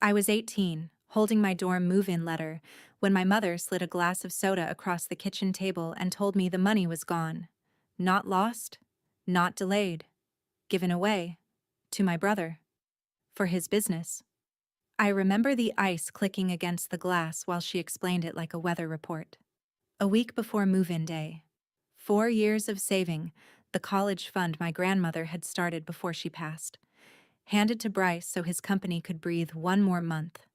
I was 18, holding my dorm move-in letter, when my mother slid a glass of soda across the kitchen table and told me the money was gone. Not lost, not delayed, given away, to my brother, for his business. I remember the ice clicking against the glass while she explained it like a weather report. A week before move-in day. 4 years of saving, the college fund my grandmother had started before she passed, handed to Bryce so his company could breathe one more month.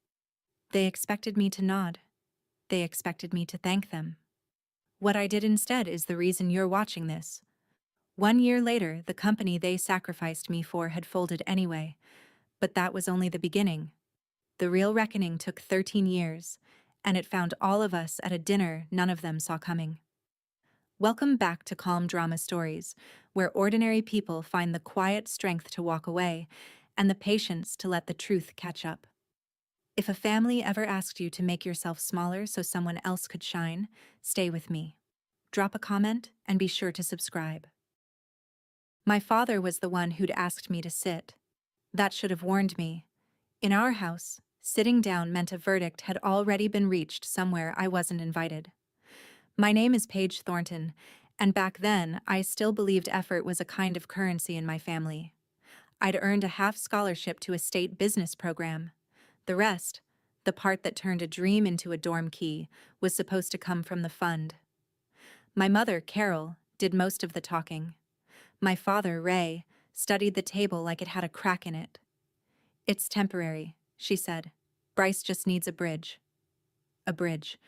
They expected me to nod. They expected me to thank them. What I did instead is the reason you're watching this. 1 year later, the company they sacrificed me for had folded anyway, but that was only the beginning. The real reckoning took 13 years, and it found all of us at a dinner none of them saw coming. Welcome back to Calm Drama Stories, where ordinary people find the quiet strength to walk away and the patience to let the truth catch up. If a family ever asked you to make yourself smaller so someone else could shine, stay with me. Drop a comment and be sure to subscribe. My father was the one who'd asked me to sit. That should have warned me. In our house, sitting down meant a verdict had already been reached somewhere I wasn't invited. My name is Paige Thornton, and back then I still believed effort was a kind of currency in my family. I'd earned a half scholarship to a state business program. The rest, the part that turned a dream into a dorm key, was supposed to come from the fund. My mother, Carol, did most of the talking. My father, Ray, studied the table like it had a crack in it. "It's temporary," she said. "Bryce just needs a bridge." A bridge.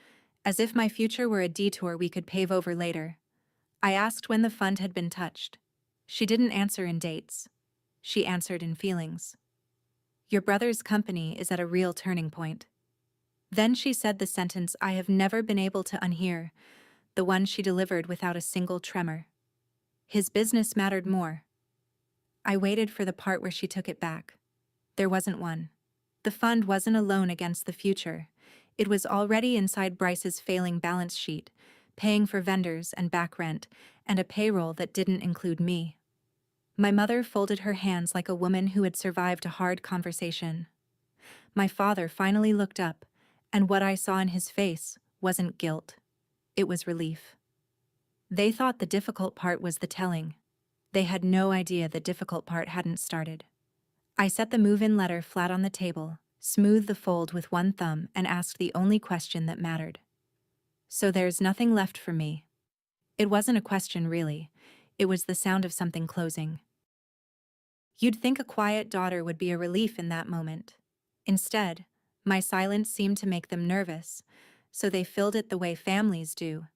As if my future were a detour we could pave over later. I asked when the fund had been touched. She didn't answer in dates. She answered in feelings. "Your brother's company is at a real turning point." Then she said the sentence I have never been able to unhear, the one she delivered without a single tremor. His business mattered more. I waited for the part where she took it back. There wasn't one. The fund wasn't a loan against the future. It was already inside Bryce's failing balance sheet, paying for vendors and back rent, and a payroll that didn't include me. My mother folded her hands like a woman who had survived a hard conversation. My father finally looked up, and what I saw in his face wasn't guilt. It was relief. They thought the difficult part was the telling. They had no idea the difficult part hadn't started. I set the move-in letter flat on the table, smoothed the fold with one thumb, and asked the only question that mattered. "So there's nothing left for me?" It wasn't a question, really. It was the sound of something closing. You'd think a quiet daughter would be a relief in that moment. Instead, my silence seemed to make them nervous, so they filled it the way families do,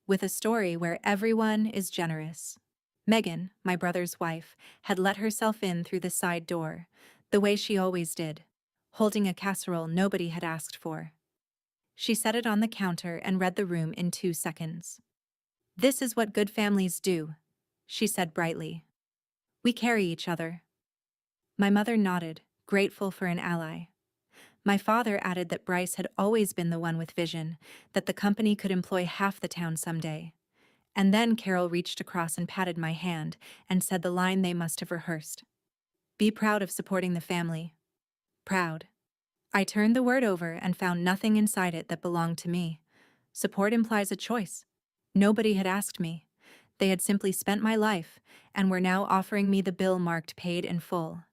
with a story where everyone is generous. Megan, my brother's wife, had let herself in through the side door, the way she always did, holding a casserole nobody had asked for. She set it on the counter and read the room in 2 seconds. "This is what good families do," she said brightly. "We carry each other." My mother nodded, grateful for an ally. My father added that Bryce had always been the one with vision, that the company could employ half the town someday. And then Carol reached across and patted my hand and said the line they must have rehearsed. "Be proud of supporting the family." Proud. I turned the word over and found nothing inside it that belonged to me. Support implies a choice. Nobody had asked me. They had simply spent my life and were now offering me the bill marked paid in full.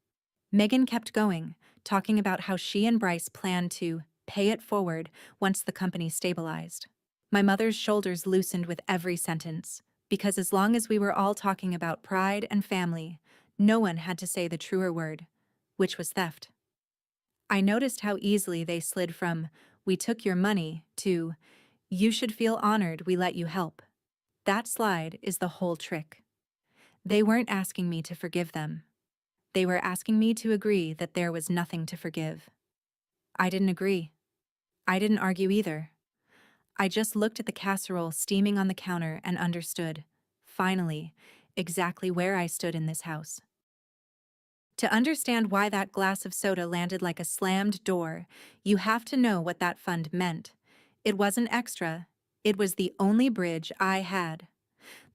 Megan kept going, talking about how she and Bryce planned to pay it forward once the company stabilized. My mother's shoulders loosened with every sentence, because as long as we were all talking about pride and family, no one had to say the truer word, which was theft. I noticed how easily they slid from, "We took your money," to, "You should feel honored we let you help." That slide is the whole trick. They weren't asking me to forgive them. They were asking me to agree that there was nothing to forgive. I didn't agree. I didn't argue either. I just looked at the casserole steaming on the counter and understood, finally, exactly where I stood in this house. To understand why that glass of soda landed like a slammed door, you have to know what that fund meant. It wasn't extra. It was the only bridge I had.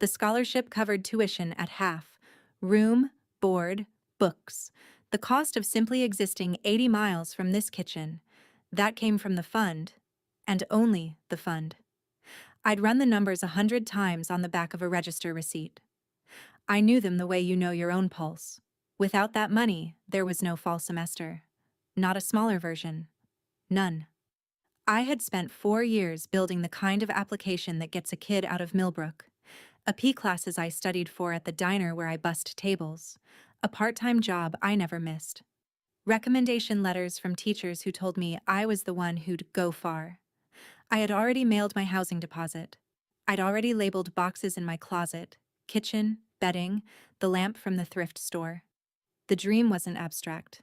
The scholarship covered tuition at half. Room, board, books. The cost of simply existing 80 miles from this kitchen, that came from the fund, and only the fund. I'd run the numbers 100 times on the back of a register receipt. I knew them the way you know your own pulse. Without that money, there was no fall semester. Not a smaller version. None. I had spent 4 years building the kind of application that gets a kid out of Millbrook. A P classes I studied for at the diner where I bussed tables. A part-time job I never missed. Recommendation letters from teachers who told me I was the one who'd go far. I had already mailed my housing deposit. I'd already labeled boxes in my closet, kitchen, bedding, the lamp from the thrift store. The dream wasn't abstract.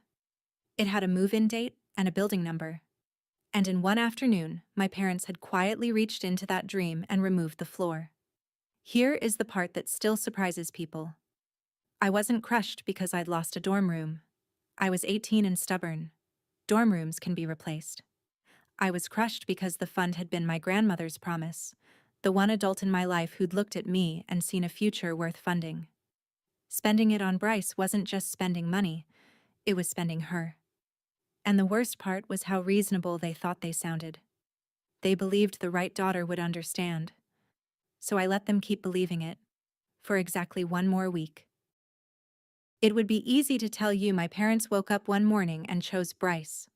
It had a move-in date and a building number. And in one afternoon, my parents had quietly reached into that dream and removed the floor. Here is the part that still surprises people. I wasn't crushed because I'd lost a dorm room. I was 18 and stubborn. Dorm rooms can be replaced. I was crushed because the fund had been my grandmother's promise, the one adult in my life who'd looked at me and seen a future worth funding. Spending it on Bryce wasn't just spending money, it was spending her. And the worst part was how reasonable they thought they sounded. They believed the right daughter would understand. So I let them keep believing it. For exactly 1 more week. It would be easy to tell you my parents woke up one morning and chose Bryce.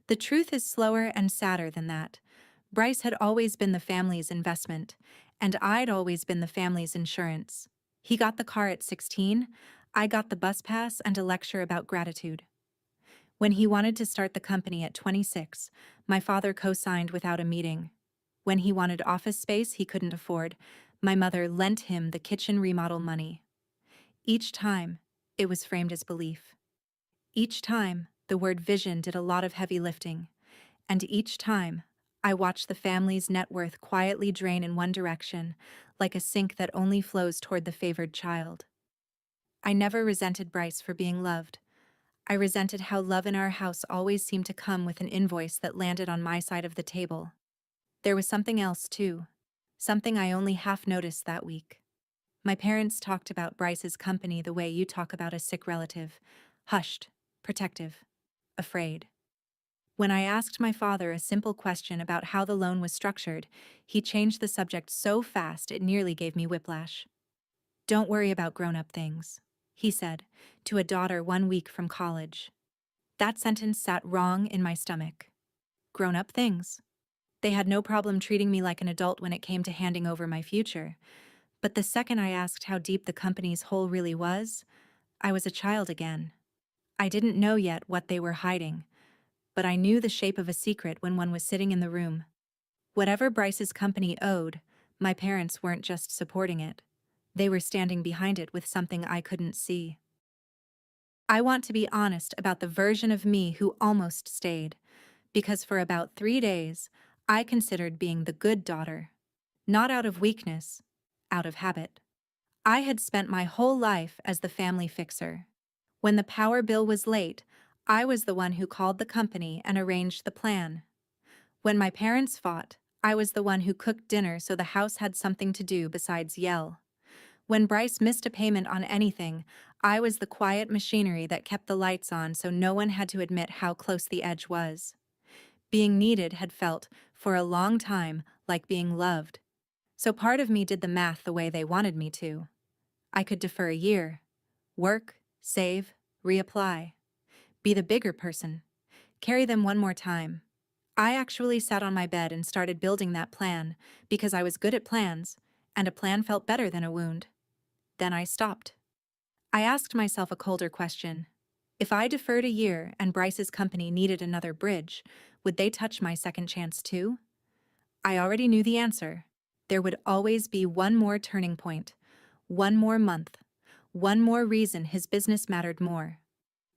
The truth is slower and sadder than that. Bryce had always been the family's investment, and I'd always been the family's insurance. He got the car at 16, I got the bus pass and a lecture about gratitude. When he wanted to start the company at 26, my father co-signed without a meeting. When he wanted office space he couldn't afford, my mother lent him the kitchen remodel money. Each time, it was framed as belief. Each time, the word vision did a lot of heavy lifting. And each time, I watched the family's net worth quietly drain in one direction, like a sink that only flows toward the favored child. I never resented Bryce for being loved. I resented how love in our house always seemed to come with an invoice that landed on my side of the table. There was something else, too. Something I only half noticed that week. My parents talked about Bryce's company the way you talk about a sick relative. Hushed, protective, afraid. When I asked my father a simple question about how the loan was structured, he changed the subject so fast it nearly gave me whiplash. "Don't worry about grown-up things," he said, to a daughter 1 week from college. That sentence sat wrong in my stomach. Grown-up things. They had no problem treating me like an adult when it came to handing over my future. But the second I asked how deep the company's hole really was, I was a child again. I didn't know yet what they were hiding, but I knew the shape of a secret when one was sitting in the room. Whatever Bryce's company owed, my parents weren't just supporting it. They were standing behind it with something I couldn't see. I want to be honest about the version of me who almost stayed, because for about 3 days, I considered being the good daughter. Not out of weakness, out of habit. I had spent my whole life as the family fixer. When the power bill was late, I was the one who called the company and arranged the plan. When my parents fought, I was the one who cooked dinner so the house had something to do besides yell. When Bryce missed a payment on anything, I was the quiet machinery that kept the lights on so no one had to admit how close the edge was. Being needed had felt, for a long time, like being loved. So part of me did the math the way they wanted me to. I could defer a year. Work, save, reapply. Be the bigger person. Carry them one more time. I actually sat on my bed and started building that plan because I was good at plans, and a plan felt better than a wound. Then I stopped. I asked myself a colder question. If I deferred a year and Bryce's company needed another bridge, would they touch my second chance too? I already knew the answer. There would always be one more turning point, one more month, one more reason his business mattered more.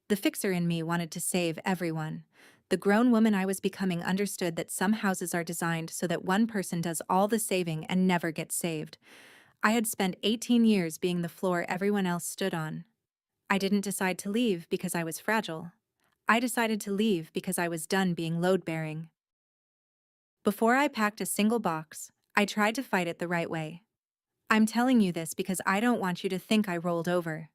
The fixer in me wanted to save everyone. The grown woman I was becoming understood that some houses are designed so that one person does all the saving and never gets saved. I had spent 18 years being the floor everyone else stood on. I didn't decide to leave because I was fragile. I decided to leave because I was done being load-bearing. Before I packed a single box, I tried to fight it the right way. I'm telling you this because I don't want you to think I rolled over.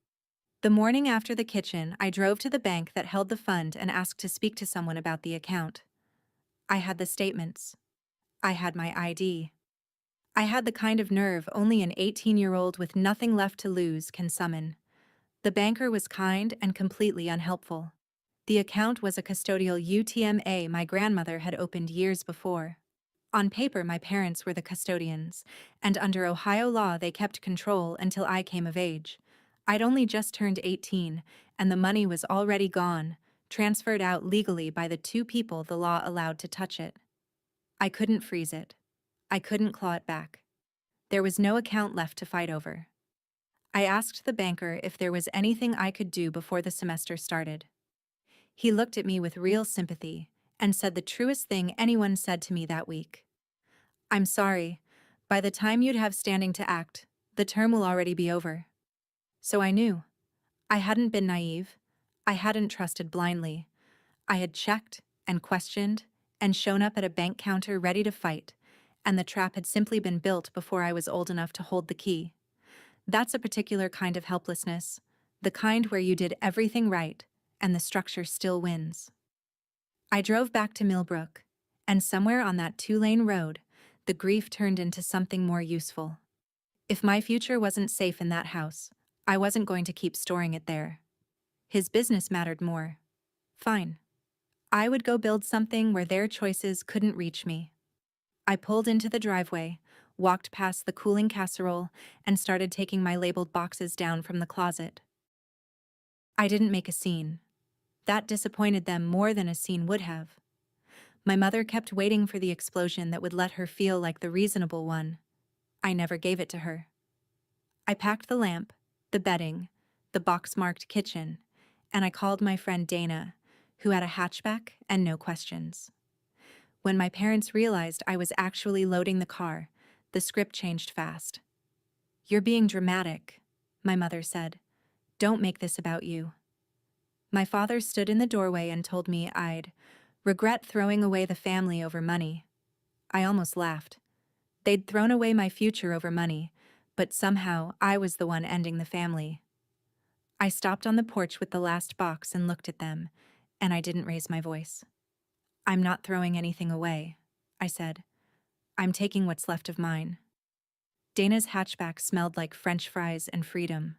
The morning after the kitchen, I drove to the bank that held the fund and asked to speak to someone about the account. I had the statements. I had my ID. I had the kind of nerve only an 18-year-old with nothing left to lose can summon. The banker was kind and completely unhelpful. The account was a custodial UTMA my grandmother had opened years before. On paper, my parents were the custodians, and under Ohio law they kept control until I came of age. I'd only just turned 18, and the money was already gone, transferred out legally by the two people the law allowed to touch it. I couldn't freeze it. I couldn't claw it back. There was no account left to fight over. I asked the banker if there was anything I could do before the semester started. He looked at me with real sympathy and said the truest thing anyone said to me that week. I'm sorry, by the time you'd have standing to act, the term will already be over. So I knew. I hadn't been naive. I hadn't trusted blindly. I had checked and questioned and shown up at a bank counter ready to fight, and the trap had simply been built before I was old enough to hold the key. That's a particular kind of helplessness, the kind where you did everything right, and the structure still wins. I drove back to Millbrook, and somewhere on that two-lane road, the grief turned into something more useful. If my future wasn't safe in that house, I wasn't going to keep storing it there. His business mattered more. Fine. I would go build something where their choices couldn't reach me. I pulled into the driveway, walked past the cooling casserole, and started taking my labeled boxes down from the closet. I didn't make a scene. That disappointed them more than a scene would have. My mother kept waiting for the explosion that would let her feel like the reasonable one. I never gave it to her. I packed the lamp, the bedding, the box-marked kitchen, and I called my friend Dana, who had a hatchback and no questions. When my parents realized I was actually loading the car, the script changed fast. "You're being dramatic," my mother said. "Don't make this about you." My father stood in the doorway and told me I'd regret throwing away the family over money. I almost laughed. They'd thrown away my future over money, but somehow I was the one ending the family. I stopped on the porch with the last box and looked at them, and I didn't raise my voice. "I'm not throwing anything away," I said. "I'm taking what's left of mine." Dana's hatchback smelled like French fries and freedom.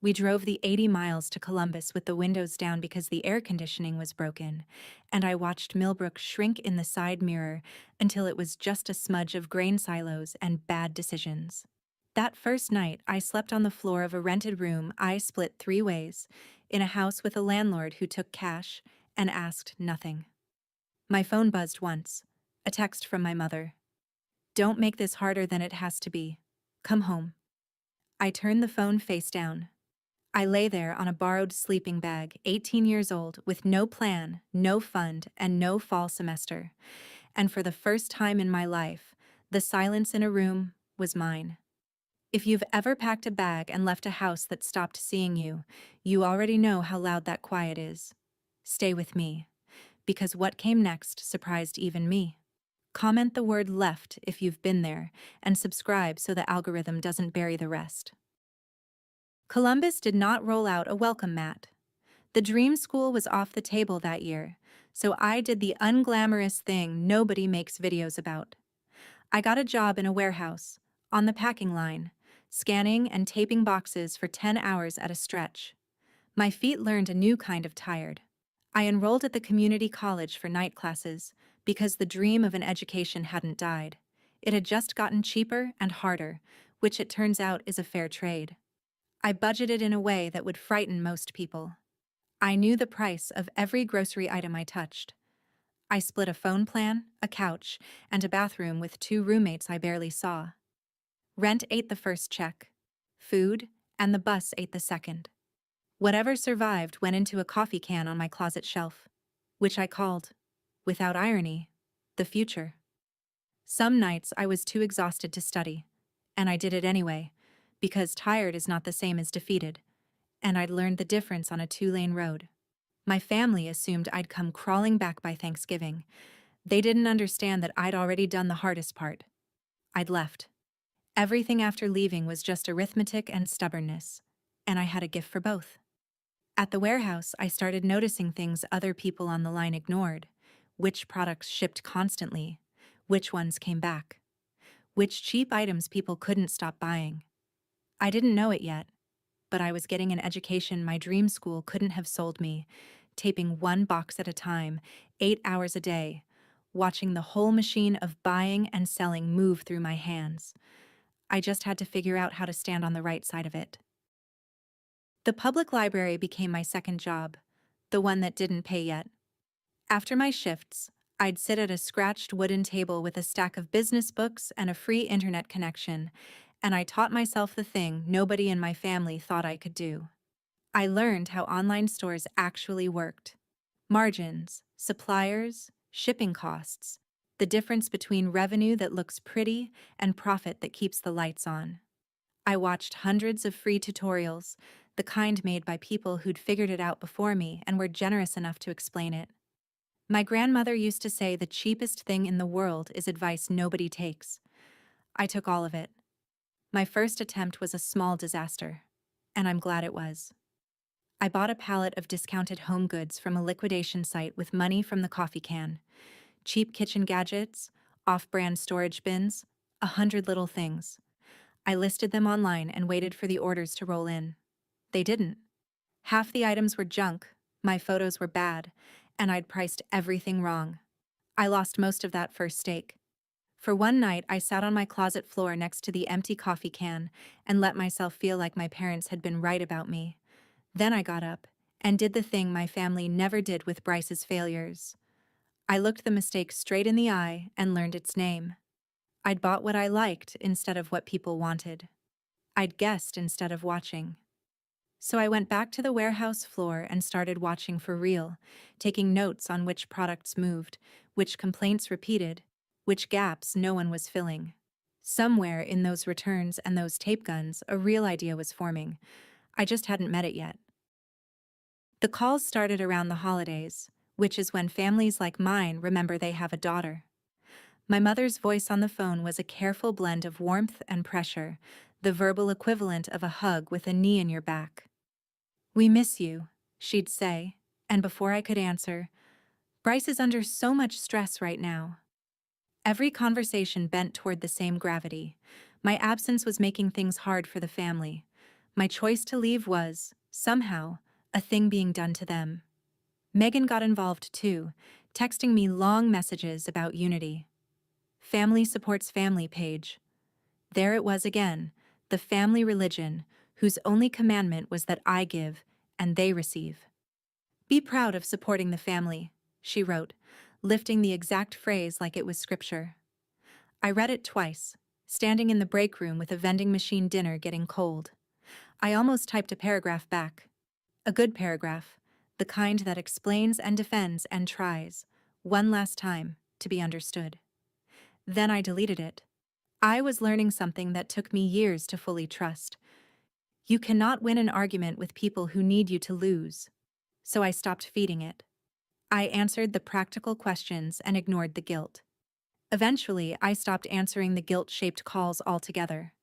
We drove the 80 miles to Columbus with the windows down because the air conditioning was broken, and I watched Millbrook shrink in the side mirror until it was just a smudge of grain silos and bad decisions. That first night, I slept on the floor of a rented room I split 3 ways, in a house with a landlord who took cash and asked nothing. My phone buzzed once, a text from my mother. "Don't make this harder than it has to be. Come home." I turned the phone face down. I lay there on a borrowed sleeping bag, 18 years old, with no plan, no fund, and no fall semester. And for the first time in my life, the silence in a room was mine. If you've ever packed a bag and left a house that stopped seeing you, you already know how loud that quiet is. Stay with me, because what came next surprised even me. Comment the word "left" if you've been there, and subscribe so the algorithm doesn't bury the rest. Columbus did not roll out a welcome mat. The dream school was off the table that year, so I did the unglamorous thing nobody makes videos about. I got a job in a warehouse, on the packing line, scanning and taping boxes for 10 hours at a stretch. My feet learned a new kind of tired. I enrolled at the community college for night classes because the dream of an education hadn't died. It had just gotten cheaper and harder, which it turns out is a fair trade. I budgeted in a way that would frighten most people. I knew the price of every grocery item I touched. I split a phone plan, a couch, and a bathroom with 2 roommates I barely saw. Rent ate the first check. Food and the bus ate the second. Whatever survived went into a coffee can on my closet shelf, which I called, without irony, the future. Some nights I was too exhausted to study, and I did it anyway, because tired is not the same as defeated, and I'd learned the difference on a 2-lane road. My family assumed I'd come crawling back by Thanksgiving. They didn't understand that I'd already done the hardest part. I'd left. Everything after leaving was just arithmetic and stubbornness. and I had a gift for both. At the warehouse, I started noticing things other people on the line ignored: which products shipped constantly, which ones came back, which cheap items people couldn't stop buying. I didn't know it yet, but I was getting an education my dream school couldn't have sold me, taping one box at a time, 8 hours a day, watching the whole machine of buying and selling move through my hands. I just had to figure out how to stand on the right side of it. The public library became my second job, the one that didn't pay yet. After my shifts, I'd sit at a scratched wooden table with a stack of business books and a free internet connection, and I taught myself the thing nobody in my family thought I could do. I learned how online stores actually worked: margins, suppliers, shipping costs, the difference between revenue that looks pretty and profit that keeps the lights on. I watched hundreds of free tutorials, the kind made by people who'd figured it out before me and were generous enough to explain it. My grandmother used to say the cheapest thing in the world is advice nobody takes. I took all of it. My first attempt was a small disaster, and I'm glad it was. I bought a pallet of discounted home goods from a liquidation site with money from the coffee can: cheap kitchen gadgets, off-brand storage bins, 100 little things. I listed them online and waited for the orders to roll in. They didn't. Half the items were junk, my photos were bad, and I'd priced everything wrong. I lost most of that first stake. For one night, I sat on my closet floor next to the empty coffee can and let myself feel like my parents had been right about me. Then I got up and did the thing my family never did with Bryce's failures. I looked the mistake straight in the eye and learned its name. I'd bought what I liked instead of what people wanted. I'd guessed instead of watching. So I went back to the warehouse floor and started watching for real, taking notes on which products moved, which complaints repeated, which gaps no one was filling. Somewhere in those returns and those tape guns, a real idea was forming. I just hadn't met it yet. The calls started around the holidays, which is when families like mine remember they have a daughter. My mother's voice on the phone was a careful blend of warmth and pressure, the verbal equivalent of a hug with a knee in your back. "We miss you," she'd say, and before I could answer, "Bryce is under so much stress right now." Every conversation bent toward the same gravity. My absence was making things hard for the family. My choice to leave was, somehow, a thing being done to them. Megan got involved too, texting me long messages about unity. Family supports family page. There it was again, the family religion, whose only commandment was that I give and they receive. "Be proud of supporting the family," she wrote, lifting the exact phrase like it was scripture. I read it twice, standing in the break room with a vending machine dinner getting cold. I almost typed a paragraph back. A good paragraph, the kind that explains and defends and tries, one last time, to be understood. Then I deleted it. I was learning something that took me years to fully trust. You cannot win an argument with people who need you to lose. So I stopped feeding it. I answered the practical questions and ignored the guilt. Eventually, I stopped answering the guilt-shaped calls altogether.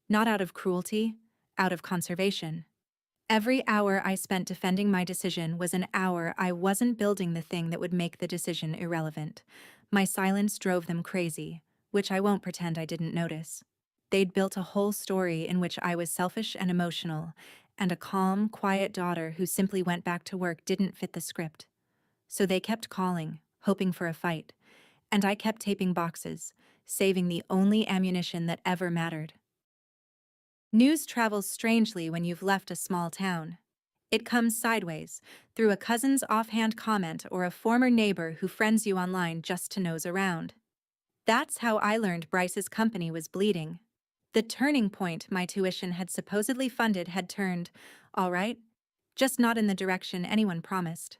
Not out of cruelty, out of conservation. Every hour I spent defending my decision was an hour I wasn't building the thing that would make the decision irrelevant. My silence drove them crazy, which I won't pretend I didn't notice. They'd built a whole story in which I was selfish and emotional, and a calm, quiet daughter who simply went back to work didn't fit the script. So they kept calling, hoping for a fight, and I kept taping boxes, saving the only ammunition that ever mattered. News travels strangely when you've left a small town. It comes sideways, through a cousin's offhand comment or a former neighbor who friends you online just to nose around. That's how I learned Bryce's company was bleeding. The turning point my tuition had supposedly funded had turned, all right, just not in the direction anyone promised.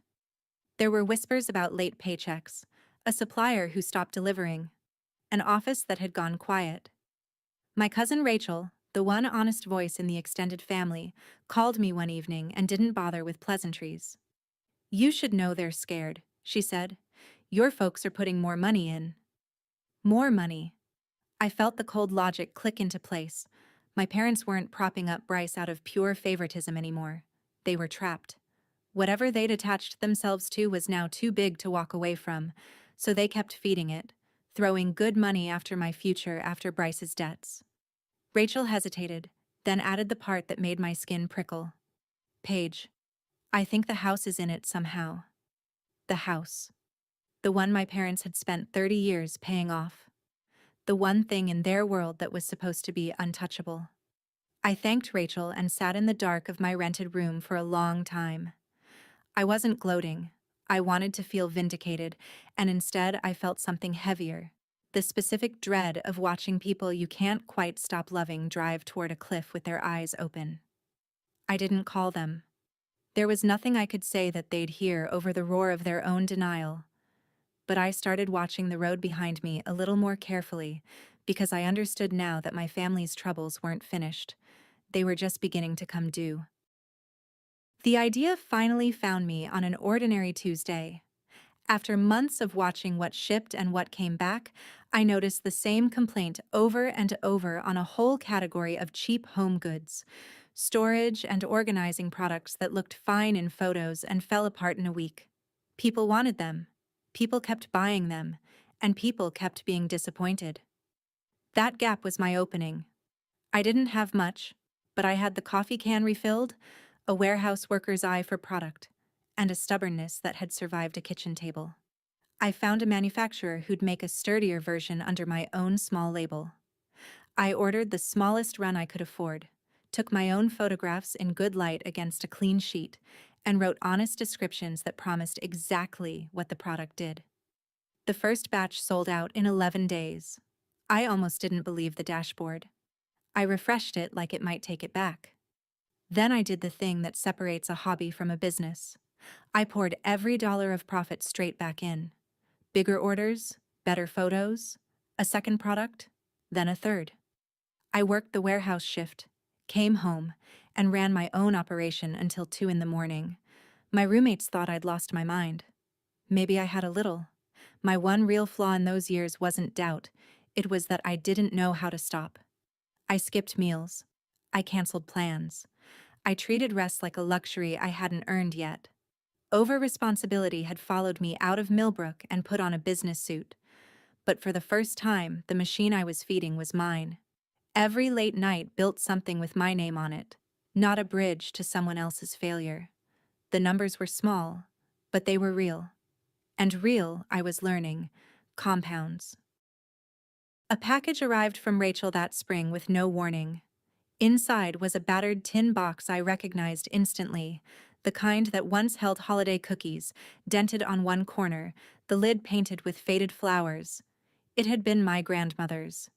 There were whispers about late paychecks, a supplier who stopped delivering, an office that had gone quiet. My cousin Rachel, the one honest voice in the extended family, called me one evening and didn't bother with pleasantries. "You should know they're scared," she said. "Your folks are putting more money in." More money. I felt the cold logic click into place. My parents weren't propping up Bryce out of pure favoritism anymore. They were trapped. Whatever they'd attached themselves to was now too big to walk away from, so they kept feeding it, throwing good money after my future after Bryce's debts. Rachel hesitated, then added the part that made my skin prickle. Paige, I think the house is in it somehow. The house. The one my parents had spent 30 years paying off. The one thing in their world that was supposed to be untouchable. I thanked Rachel and sat in the dark of my rented room for a long time. I wasn't gloating. I wanted to feel vindicated, and instead I felt something heavier. The specific dread of watching people you can't quite stop loving drive toward a cliff with their eyes open. I didn't call them. There was nothing I could say that they'd hear over the roar of their own denial. But I started watching the road behind me a little more carefully, because I understood now that my family's troubles weren't finished. They were just beginning to come due. The idea finally found me on an ordinary Tuesday. After months of watching what shipped and what came back, I noticed the same complaint over and over on a whole category of cheap home goods. Storage and organizing products that looked fine in photos and fell apart in a week. People wanted them. People kept buying them. And people kept being disappointed. That gap was my opening. I didn't have much, but I had the coffee can refilled, a warehouse worker's eye for product, and a stubbornness that had survived a kitchen table. I found a manufacturer who'd make a sturdier version under my own small label. I ordered the smallest run I could afford, took my own photographs in good light against a clean sheet, and wrote honest descriptions that promised exactly what the product did. The first batch sold out in 11 days. I almost didn't believe the dashboard. I refreshed it like it might take it back. Then I did the thing that separates a hobby from a business. I poured every dollar of profit straight back in. Bigger orders, better photos, a second product, then a third. I worked the warehouse shift, came home, and ran my own operation until 2 in the morning. My roommates thought I'd lost my mind. Maybe I had a little. My one real flaw in those years wasn't doubt. It was that I didn't know how to stop. I skipped meals. I canceled plans. I treated rest like a luxury I hadn't earned yet. Over-responsibility had followed me out of Millbrook and put on a business suit. But for the first time, the machine I was feeding was mine. Every late night built something with my name on it, not a bridge to someone else's failure. The numbers were small, but they were real. And real, I was learning, compounds. A package arrived from Rachel that spring with no warning. Inside was a battered tin box I recognized instantly, the kind that once held holiday cookies, dented on one corner, the lid painted with faded flowers. It had been my grandmother's.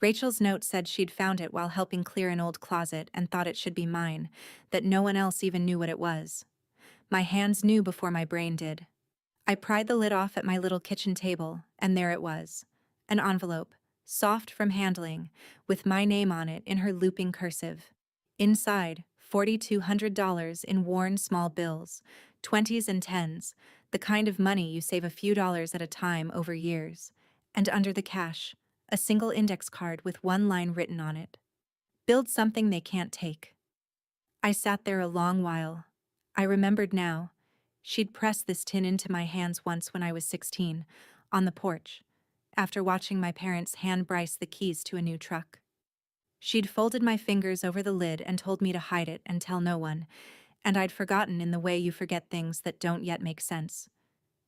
Rachel's note said she'd found it while helping clear an old closet and thought it should be mine, that no one else even knew what it was. My hands knew before my brain did. I pried the lid off at my little kitchen table, and there it was. An envelope, soft from handling, with my name on it in her looping cursive. Inside, $4,200 in worn small bills, 20s and 10s, the kind of money you save a few dollars at a time over years. And under the cash, a single index card with one line written on it. Build something they can't take. I sat there a long while. I remembered now. She'd pressed this tin into my hands once when I was 16, on the porch, after watching my parents hand Bryce the keys to a new truck. She'd folded my fingers over the lid and told me to hide it and tell no one, and I'd forgotten in the way you forget things that don't yet make sense.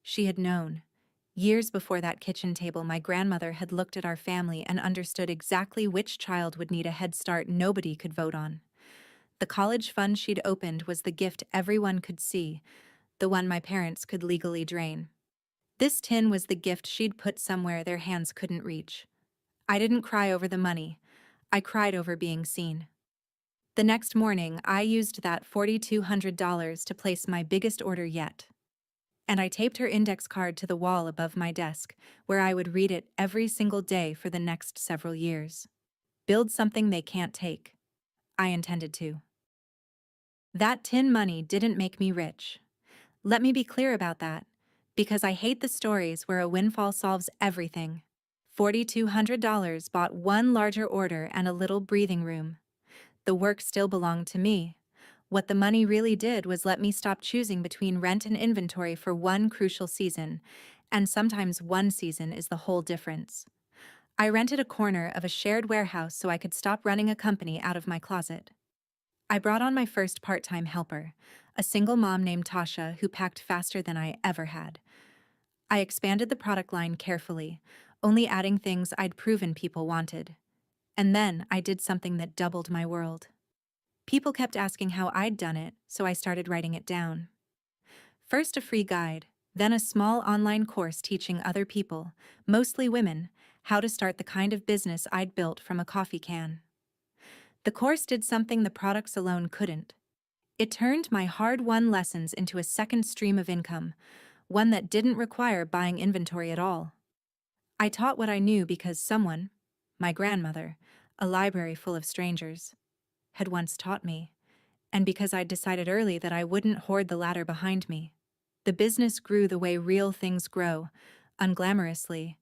She had known. Years before that kitchen table, my grandmother had looked at our family and understood exactly which child would need a head start nobody could vote on. The college fund she'd opened was the gift everyone could see, the one my parents could legally drain. This tin was the gift she'd put somewhere their hands couldn't reach. I didn't cry over the money. I cried over being seen. The next morning, I used that $4,200 to place my biggest order yet. And I taped her index card to the wall above my desk, where I would read it every single day for the next several years. Build something they can't take. I intended to. That tin money didn't make me rich. Let me be clear about that, because I hate the stories where a windfall solves everything. $4,200 bought one larger order and a little breathing room. The work still belonged to me. What the money really did was let me stop choosing between rent and inventory for one crucial season, and sometimes one season is the whole difference. I rented a corner of a shared warehouse so I could stop running a company out of my closet. I brought on my first part-time helper, a single mom named Tasha who packed faster than I ever had. I expanded the product line carefully, only adding things I'd proven people wanted. And then I did something that doubled my world. People kept asking how I'd done it, so I started writing it down. First a free guide, then a small online course teaching other people, mostly women, how to start the kind of business I'd built from a coffee can. The course did something the products alone couldn't. It turned my hard-won lessons into a second stream of income, one that didn't require buying inventory at all. I taught what I knew because someone, my grandmother, a library full of strangers, had once taught me, and because I'd decided early that I wouldn't hoard the ladder behind me. The business grew the way real things grow, unglamorously.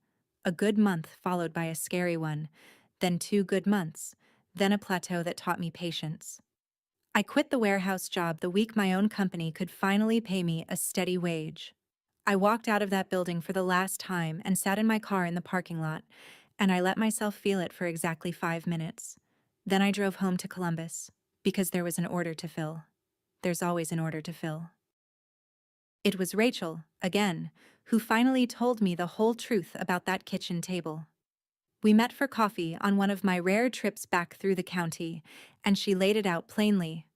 A good month followed by a scary one, then 2 good months, then a plateau that taught me patience. I quit the warehouse job the week my own company could finally pay me a steady wage. I walked out of that building for the last time and sat in my car in the parking lot, and I let myself feel it for exactly 5 minutes. Then I drove home to Columbus, because there was an order to fill. There's always an order to fill. It was Rachel, again, who finally told me the whole truth about that kitchen table. We met for coffee on one of my rare trips back through the county, and she laid it out plainly.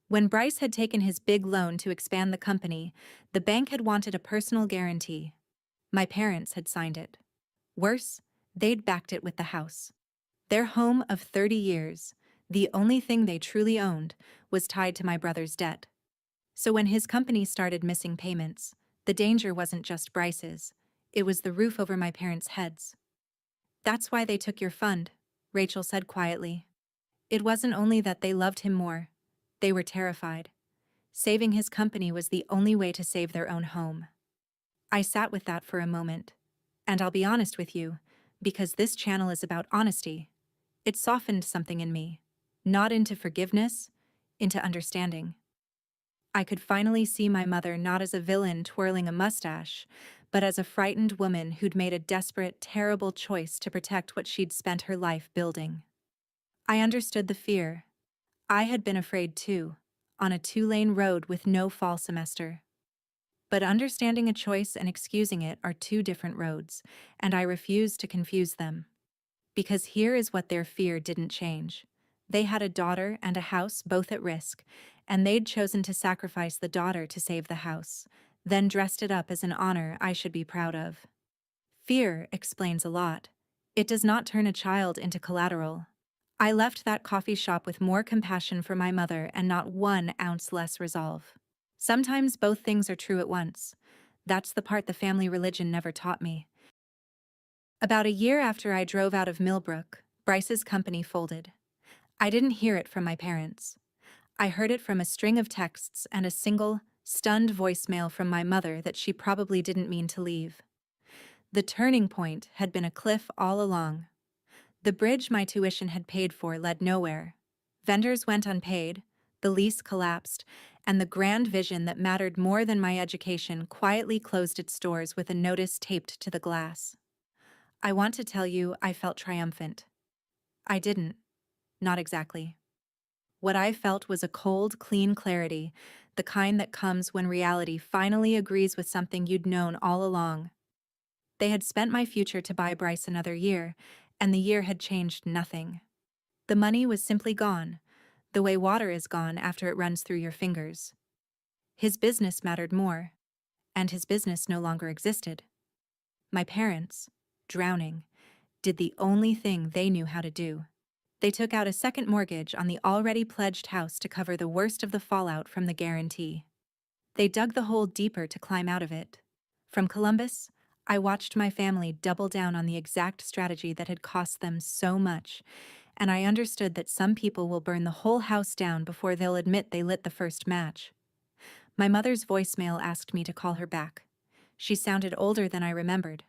When Bryce had taken his big loan to expand the company, the bank had wanted a personal guarantee. My parents had signed it. Worse, they'd backed it with the house. Their home of 30 years, the only thing they truly owned, was tied to my brother's debt. So when his company started missing payments, the danger wasn't just Bryce's, it was the roof over my parents' heads. "That's why they took your fund," Rachel said quietly. It wasn't only that they loved him more, they were terrified. Saving his company was the only way to save their own home. I sat with that for a moment. And I'll be honest with you, because this channel is about honesty. It softened something in me. Not into forgiveness, into understanding. I could finally see my mother not as a villain twirling a mustache, but as a frightened woman who'd made a desperate, terrible choice to protect what she'd spent her life building. I understood the fear. I had been afraid too, on a 2-lane road with no fall semester. But understanding a choice and excusing it are two different roads, and I refused to confuse them. Because here is what their fear didn't change. They had a daughter and a house both at risk, and they'd chosen to sacrifice the daughter to save the house, then dressed it up as an honor I should be proud of. Fear explains a lot. It does not turn a child into collateral. I left that coffee shop with more compassion for my mother and not 1 ounce less resolve. Sometimes both things are true at once. That's the part the family religion never taught me. About a year after I drove out of Millbrook, Bryce's company folded. I didn't hear it from my parents. I heard it from a string of texts and a single, stunned voicemail from my mother that she probably didn't mean to leave. The turning point had been a cliff all along. The bridge my tuition had paid for led nowhere. Vendors went unpaid, the lease collapsed, and the grand vision that mattered more than my education quietly closed its doors with a notice taped to the glass. I want to tell you I felt triumphant. I didn't. Not exactly. What I felt was a cold, clean clarity, the kind that comes when reality finally agrees with something you'd known all along. They had spent my future to buy Bryce another year, and the year had changed nothing. The money was simply gone, the way water is gone after it runs through your fingers. His business mattered more, and his business no longer existed. My parents, drowning, did the only thing they knew how to do. They took out a second mortgage on the already pledged house to cover the worst of the fallout from the guarantee. They dug the hole deeper to climb out of it. From Columbus, I watched my family double down on the exact strategy that had cost them so much, and I understood that some people will burn the whole house down before they'll admit they lit the first match. My mother's voicemail asked me to call her back. She sounded older than I remembered.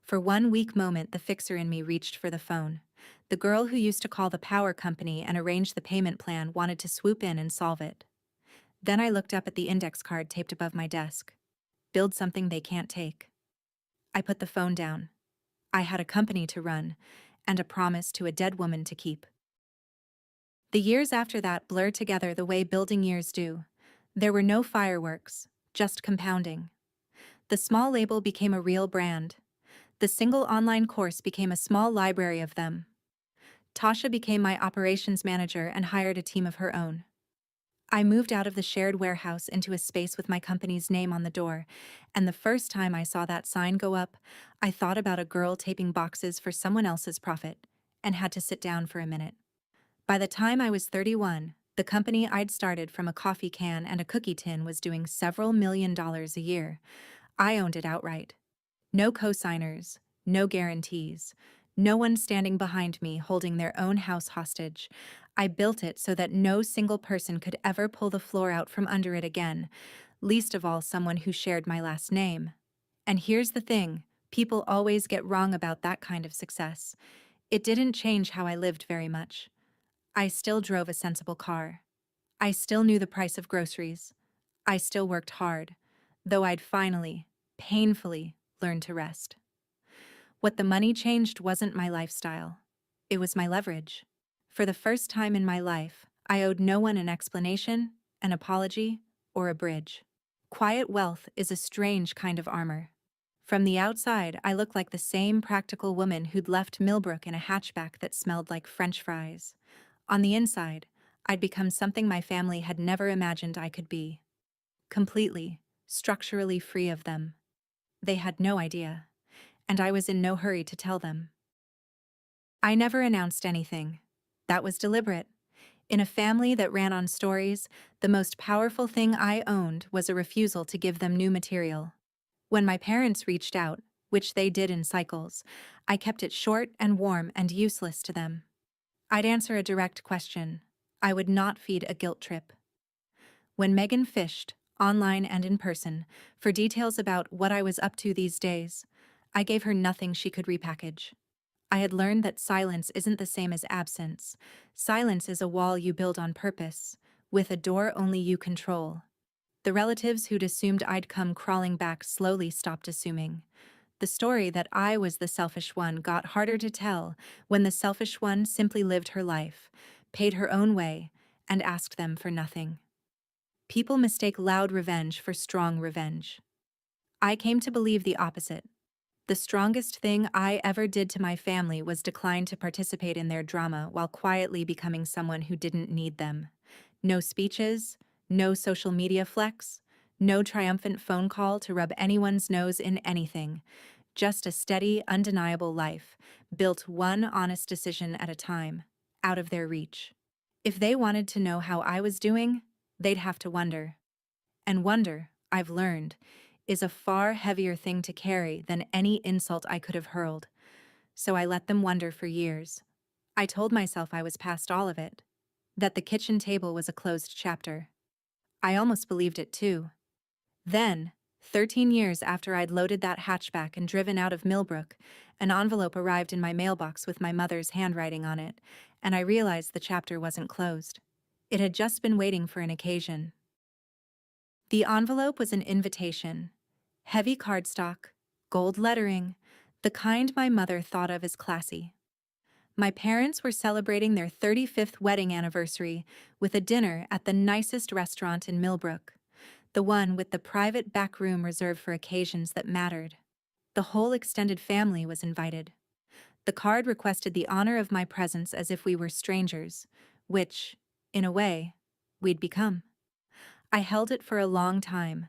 For one weak moment, the fixer in me reached for the phone. The girl who used to call the power company and arrange the payment plan wanted to swoop in and solve it. Then I looked up at the index card taped above my desk. Build something they can't take. I put the phone down. I had a company to run, and a promise to a dead woman to keep. The years after that blurred together the way building years do. There were no fireworks, just compounding. The small label became a real brand. The single online course became a small library of them. Tasha became my operations manager and hired a team of her own. I moved out of the shared warehouse into a space with my company's name on the door, and the first time I saw that sign go up, I thought about a girl taping boxes for someone else's profit, and had to sit down for a minute. By the time I was 31, the company I'd started from a coffee can and a cookie tin was doing several $1 million a year. I owned it outright. No co-signers, no guarantees, no one standing behind me holding their own house hostage. I built it so that no single person could ever pull the floor out from under it again, least of all someone who shared my last name. And here's the thing, people always get wrong about that kind of success. It didn't change how I lived very much. I still drove a sensible car. I still knew the price of groceries. I still worked hard, though I'd finally, painfully, learned to rest. What the money changed wasn't my lifestyle. It was my leverage. For the first time in my life, I owed no one an explanation, an apology, or a bridge. Quiet wealth is a strange kind of armor. From the outside, I looked like the same practical woman who'd left Millbrook in a hatchback that smelled like French fries. On the inside, I'd become something my family had never imagined I could be. Completely, structurally free of them. They had no idea, and I was in no hurry to tell them. I never announced anything. That was deliberate. In a family that ran on stories, the most powerful thing I owned was a refusal to give them new material. When my parents reached out, which they did in cycles, I kept it short and warm and useless to them. I'd answer a direct question. I would not feed a guilt trip. When Megan fished, online and in person, for details about what I was up to these days, I gave her nothing she could repackage. I had learned that silence isn't the same as absence. Silence is a wall you build on purpose, with a door only you control. The relatives who'd assumed I'd come crawling back slowly stopped assuming. The story that I was the selfish one got harder to tell when the selfish one simply lived her life, paid her own way, and asked them for nothing. People mistake loud revenge for strong revenge. I came to believe the opposite. The strongest thing I ever did to my family was decline to participate in their drama while quietly becoming someone who didn't need them. No speeches, no social media flex, no triumphant phone call to rub anyone's nose in anything. Just a steady, undeniable life, built one honest decision at a time, out of their reach. If they wanted to know how I was doing, they'd have to wonder. And wonder, I've learned, is a far heavier thing to carry than any insult I could have hurled. So I let them wonder for years. I told myself I was past all of it, that the kitchen table was a closed chapter. I almost believed it too. Then, 13 years after I'd loaded that hatchback and driven out of Millbrook, an envelope arrived in my mailbox with my mother's handwriting on it, and I realized the chapter wasn't closed. It had just been waiting for an occasion. The envelope was an invitation. Heavy cardstock, gold lettering, the kind my mother thought of as classy. My parents were celebrating their 35th wedding anniversary with a dinner at the nicest restaurant in Millbrook, the one with the private back room reserved for occasions that mattered. The whole extended family was invited. The card requested the honor of my presence as if we were strangers, which, in a way, we'd become. I held it for a long time.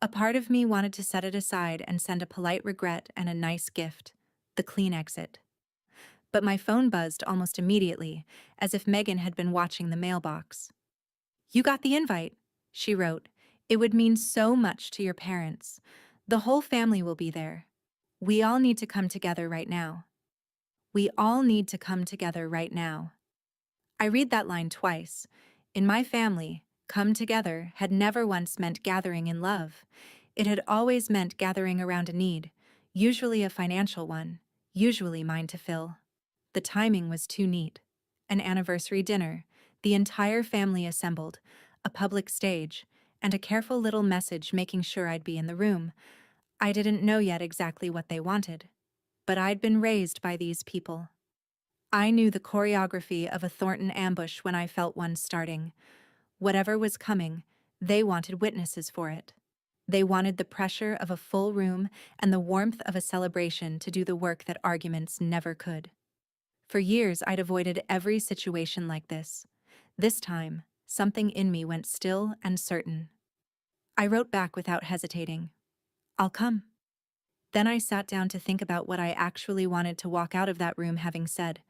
A part of me wanted to set it aside and send a polite regret and a nice gift, the clean exit. But my phone buzzed almost immediately, as if Megan had been watching the mailbox. "You got the invite," she wrote. "It would mean so much to your parents. The whole family will be there. We all need to come together right now. We all need to come together right now." I read that line twice. In my family, come together had never once meant gathering in love. It had always meant gathering around a need, usually a financial one, usually mine to fill. The timing was too neat. An anniversary dinner, the entire family assembled, a public stage, and a careful little message making sure I'd be in the room. I didn't know yet exactly what they wanted, but I'd been raised by these people. I knew the choreography of a Thornton ambush when I felt one starting. Whatever was coming, they wanted witnesses for it. They wanted the pressure of a full room and the warmth of a celebration to do the work that arguments never could. For years, I'd avoided every situation like this. This time, something in me went still and certain. I wrote back without hesitating. I'll come. Then I sat down to think about what I actually wanted to walk out of that room having said.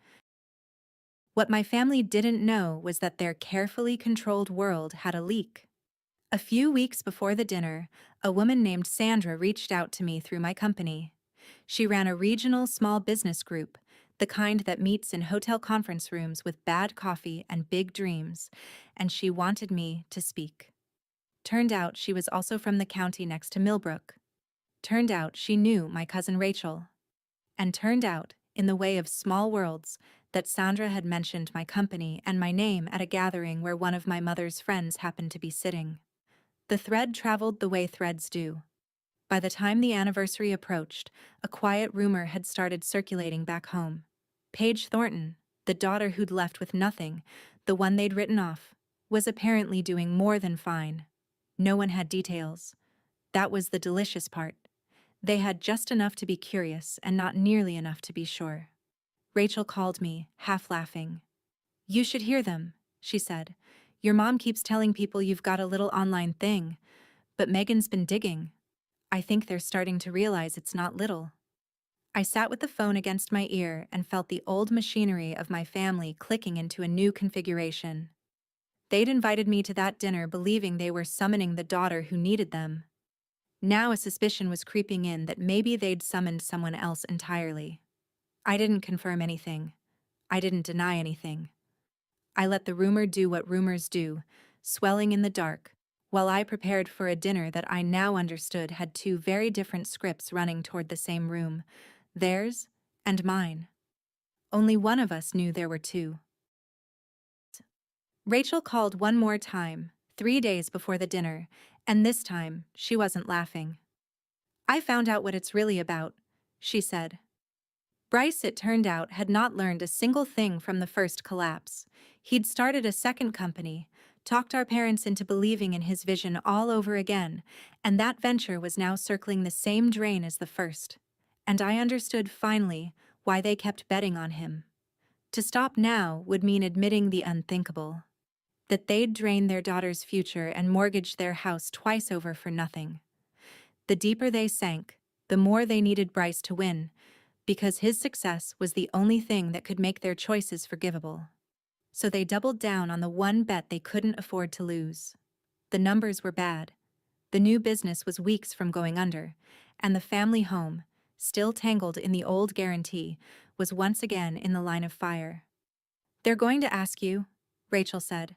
What my family didn't know was that their carefully controlled world had a leak. A few weeks before the dinner, a woman named Sandra reached out to me through my company. She ran a regional small business group, the kind that meets in hotel conference rooms with bad coffee and big dreams, and she wanted me to speak. Turned out she was also from the county next to Millbrook. Turned out she knew my cousin Rachel. And turned out, in the way of small worlds, that Sandra had mentioned my company and my name at a gathering where one of my mother's friends happened to be sitting. The thread traveled the way threads do. By the time the anniversary approached, a quiet rumor had started circulating back home. Paige Thornton, the daughter who'd left with nothing, the one they'd written off, was apparently doing more than fine. No one had details. That was the delicious part. They had just enough to be curious and not nearly enough to be sure. Rachel called me, half laughing. "You should hear them," she said. "Your mom keeps telling people you've got a little online thing, but Megan's been digging. I think they're starting to realize it's not little." I sat with the phone against my ear and felt the old machinery of my family clicking into a new configuration. They'd invited me to that dinner believing they were summoning the daughter who needed them. Now a suspicion was creeping in that maybe they'd summoned someone else entirely. I didn't confirm anything. I didn't deny anything. I let the rumor do what rumors do, swelling in the dark, while I prepared for a dinner that I now understood had two very different scripts running toward the same room, theirs and mine. Only one of us knew there were two. Rachel called one more time, 3 days before the dinner, and this time she wasn't laughing. "I found out what it's really about," she said. Bryce, it turned out, had not learned a single thing from the first collapse. He'd started a second company, talked our parents into believing in his vision all over again, and that venture was now circling the same drain as the first. And I understood finally why they kept betting on him. To stop now would mean admitting the unthinkable. That they'd drain their daughter's future and mortgage their house twice over for nothing. The deeper they sank, the more they needed Bryce to win, because his success was the only thing that could make their choices forgivable. So they doubled down on the one bet they couldn't afford to lose. The numbers were bad. The new business was weeks from going under, and the family home, still tangled in the old guarantee, was once again in the line of fire. "They're going to ask you," Rachel said.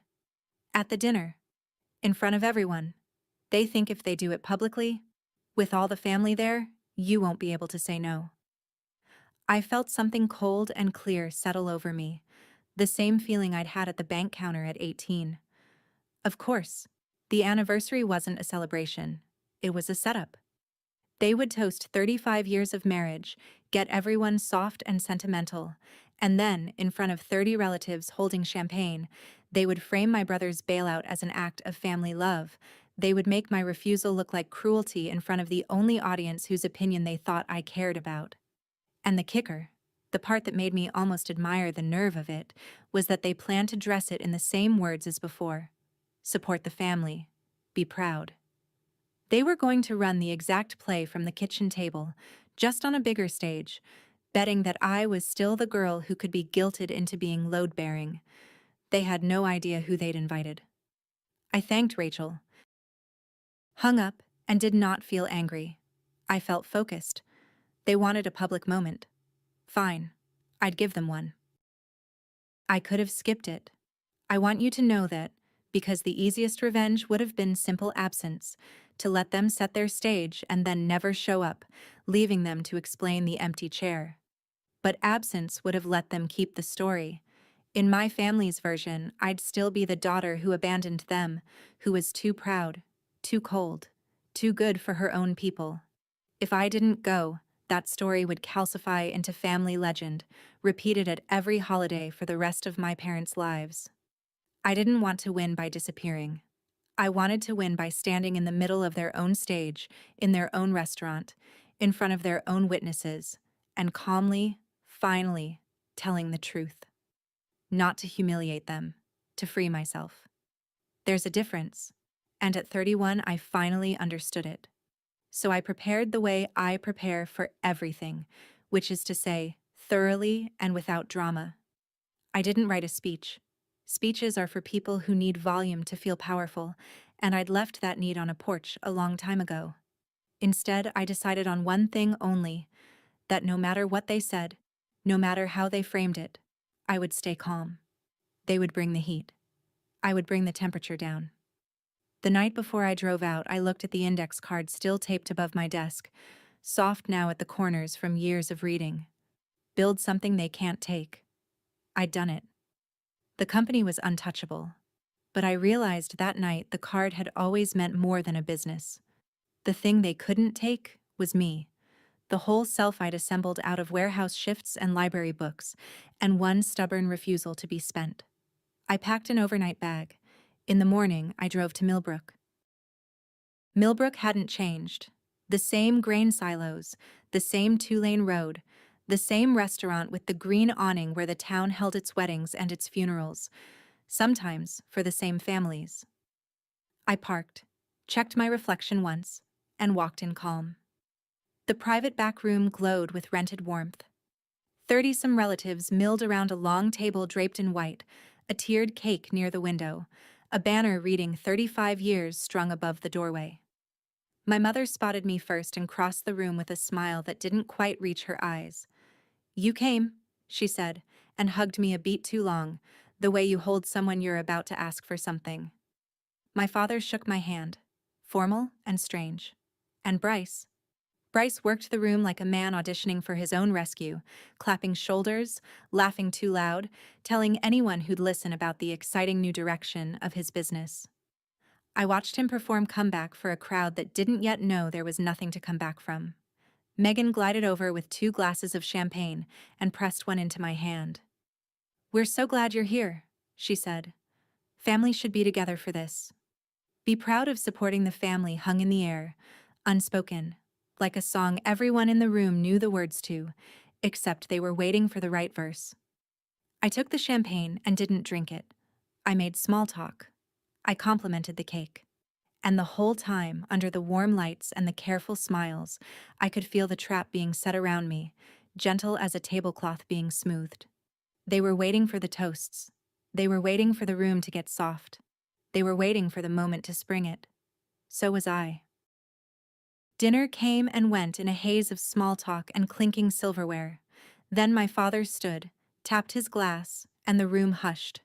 "At the dinner. In front of everyone. They think if they do it publicly, with all the family there, you won't be able to say no." I felt something cold and clear settle over me, the same feeling I'd had at the bank counter at 18. Of course, the anniversary wasn't a celebration. It was a setup. They would toast 35 years of marriage, get everyone soft and sentimental, and then, in front of 30 relatives holding champagne, they would frame my brother's bailout as an act of family love. They would make my refusal look like cruelty in front of the only audience whose opinion they thought I cared about. And the kicker, the part that made me almost admire the nerve of it, was that they planned to dress it in the same words as before. Support the family. Be proud. They were going to run the exact play from the kitchen table, just on a bigger stage, betting that I was still the girl who could be guilted into being load-bearing. They had no idea who they'd invited. I thanked Rachel, hung up, and did not feel angry. I felt focused. They wanted a public moment. Fine. I'd give them one. I could have skipped it. I want you to know that, because the easiest revenge would have been simple absence, to let them set their stage and then never show up, leaving them to explain the empty chair. But absence would have let them keep the story. In my family's version, I'd still be the daughter who abandoned them, who was too proud, too cold, too good for her own people. If I didn't go, that story would calcify into family legend, repeated at every holiday for the rest of my parents' lives. I didn't want to win by disappearing. I wanted to win by standing in the middle of their own stage, in their own restaurant, in front of their own witnesses, and calmly, finally, telling the truth. Not to humiliate them, to free myself. There's a difference, and at 31 I finally understood it. So I prepared the way I prepare for everything, which is to say, thoroughly and without drama. I didn't write a speech. Speeches are for people who need volume to feel powerful, and I'd left that need on a porch a long time ago. Instead, I decided on one thing only, that no matter what they said, no matter how they framed it, I would stay calm. They would bring the heat. I would bring the temperature down. The night before I drove out, I looked at the index card still taped above my desk, soft now at the corners from years of reading. Build something they can't take. I'd done it. The company was untouchable. But I realized that night the card had always meant more than a business. The thing they couldn't take was me. The whole self I'd assembled out of warehouse shifts and library books, and one stubborn refusal to be spent. I packed an overnight bag. In the morning, I drove to Millbrook. Millbrook hadn't changed. The same grain silos, the same two-lane road, the same restaurant with the green awning where the town held its weddings and its funerals, sometimes for the same families. I parked, checked my reflection once, and walked in calm. The private back room glowed with rented warmth. 30-some relatives milled around a long table draped in white, a tiered cake near the window, a banner reading 35 years strung above the doorway. My mother spotted me first and crossed the room with a smile that didn't quite reach her eyes. "You came," she said, and hugged me a beat too long, the way you hold someone you're about to ask for something. My father shook my hand, formal and strange. And Bryce. Bryce worked the room like a man auditioning for his own rescue, clapping shoulders, laughing too loud, telling anyone who'd listen about the exciting new direction of his business. I watched him perform comeback for a crowd that didn't yet know there was nothing to come back from. Megan glided over with 2 glasses of champagne and pressed one into my hand. "We're so glad you're here," she said. "Family should be together for this. Be proud of supporting the family," hung in the air, unspoken, like a song everyone in the room knew the words to, except they were waiting for the right verse. I took the champagne and didn't drink it. I made small talk. I complimented the cake. And the whole time, under the warm lights and the careful smiles, I could feel the trap being set around me, gentle as a tablecloth being smoothed. They were waiting for the toasts. They were waiting for the room to get soft. They were waiting for the moment to spring it. So was I. Dinner came and went in a haze of small talk and clinking silverware. Then my father stood, tapped his glass, and the room hushed.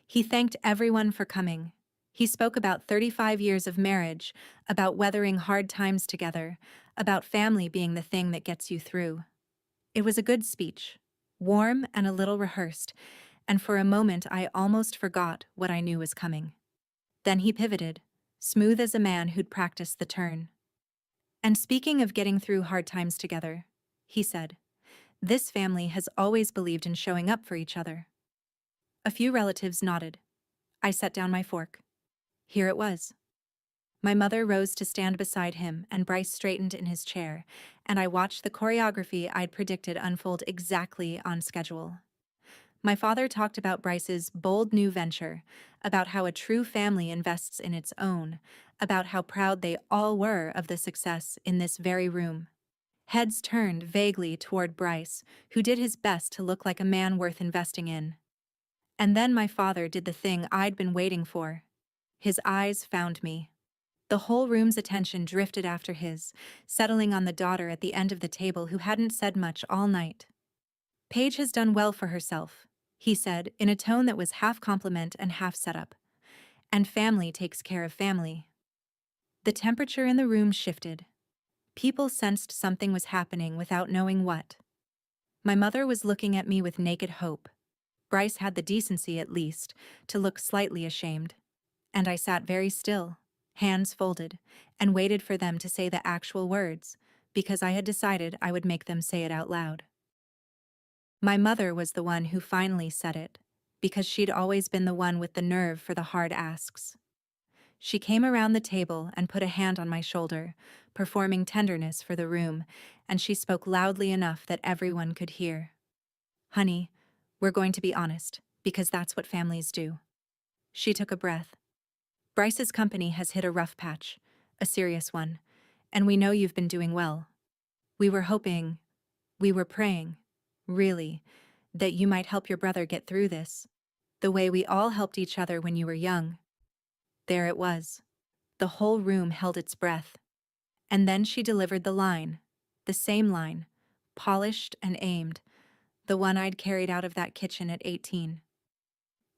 He thanked everyone for coming. He spoke about 35 years of marriage, about weathering hard times together, about family being the thing that gets you through. It was a good speech, warm and a little rehearsed, and for a moment I almost forgot what I knew was coming. Then he pivoted, smooth as a man who'd practiced the turn. "And speaking of getting through hard times together," he said, "this family has always believed in showing up for each other." A few relatives nodded. I set down my fork. Here it was. My mother rose to stand beside him, and Bryce straightened in his chair, and I watched the choreography I'd predicted unfold exactly on schedule. My father talked about Bryce's bold new venture, about how a true family invests in its own, about how proud they all were of the success in this very room. Heads turned vaguely toward Bryce, who did his best to look like a man worth investing in. And then my father did the thing I'd been waiting for. His eyes found me. The whole room's attention drifted after his, settling on the daughter at the end of the table who hadn't said much all night. "Paige has done well for herself," he said in a tone that was half compliment and half setup. "And family takes care of family." The temperature in the room shifted. People sensed something was happening without knowing what. My mother was looking at me with naked hope. Bryce had the decency, at least, to look slightly ashamed. And I sat very still, hands folded, and waited for them to say the actual words, because I had decided I would make them say it out loud. My mother was the one who finally said it, because she'd always been the one with the nerve for the hard asks. She came around the table and put a hand on my shoulder, performing tenderness for the room, and she spoke loudly enough that everyone could hear. "Honey, we're going to be honest, because that's what families do." She took a breath. "Bryce's company has hit a rough patch, a serious one, and we know you've been doing well. We were hoping, we were praying, really, that you might help your brother get through this, the way we all helped each other when you were young." There it was. The whole room held its breath. And then she delivered the line, the same line, polished and aimed, the one I'd carried out of that kitchen at 18.